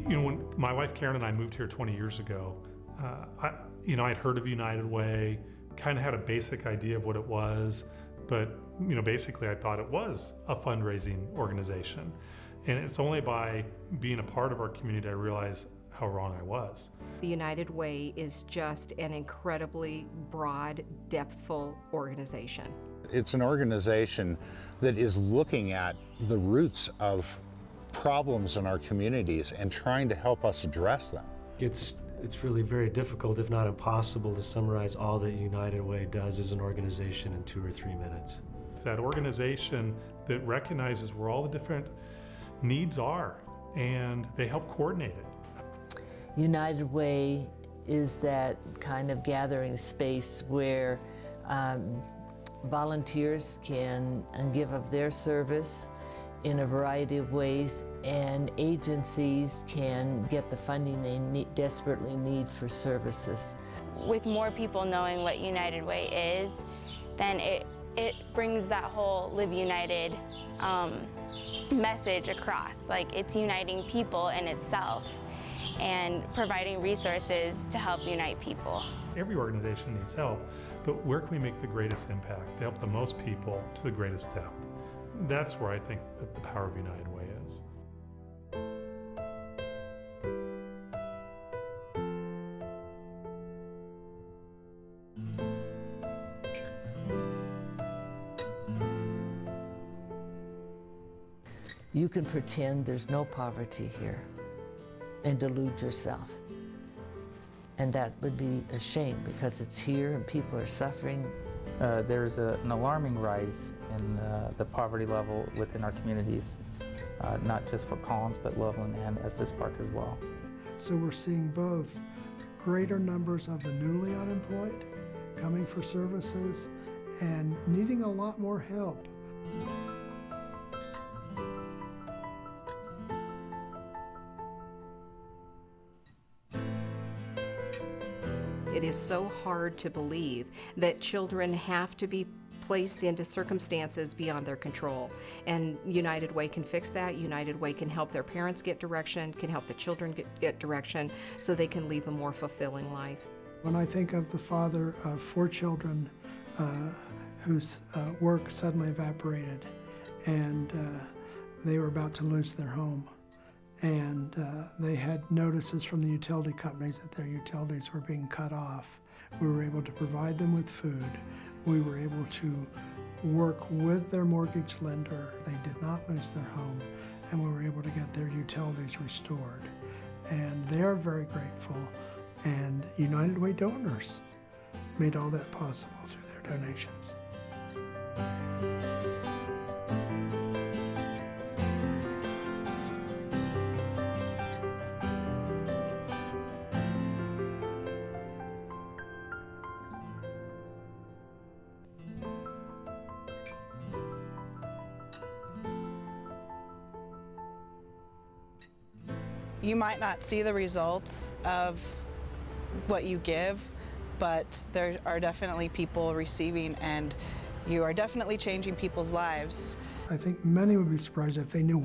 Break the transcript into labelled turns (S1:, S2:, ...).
S1: When my wife Karen and I moved here 20 years ago, I'd heard of United Way, kind of had a basic idea of what it was, but basically I thought it was a fundraising organization. And it's only by being a part of our community I realized how wrong I was.
S2: The United Way is just an incredibly broad, depthful organization.
S3: It's an organization that is looking at the roots of problems in our communities and trying to help us address them.
S4: It's really very difficult, if not impossible, to summarize all that United Way does as an organization in 2 or 3 minutes.
S1: It's that organization that recognizes where all the different needs are, and they help coordinate it.
S5: United Way is that kind of gathering space where volunteers can give of their service in a variety of ways, and agencies can get the funding they desperately need for services.
S6: With more people knowing what United Way is, then it brings that whole Live United message across. Like, it's uniting people in itself and providing resources to help unite people.
S1: Every organization needs help, but where can we make the greatest impact to help the most people to the greatest depth? That's where I think that the power of United Way is.
S5: You can pretend there's no poverty here and delude yourself. And that would be a shame, because it's here and people are suffering.
S7: There's an alarming rise in the poverty level within our communities, not just for Collins, but Loveland and Estes Park as well.
S8: So we're seeing both greater numbers of the newly unemployed coming for services and needing a lot more help.
S2: It is so hard to believe that children have to be placed into circumstances beyond their control. And United Way can fix that. United Way can help their parents get direction, can help the children get direction, so they can lead a more fulfilling life.
S8: When I think of the father of 4 children whose work suddenly evaporated, and they were about to lose their home, and they had notices from the utility companies that their utilities were being cut off. We were able to provide them with food. We were able to work with their mortgage lender. They did not lose their home, and we were able to get their utilities restored. And they're very grateful, and United Way donors made all that possible through their donations.
S9: You might not see the results of what you give, but there are definitely people receiving, and you are definitely changing people's lives.
S8: I think many would be surprised if they knew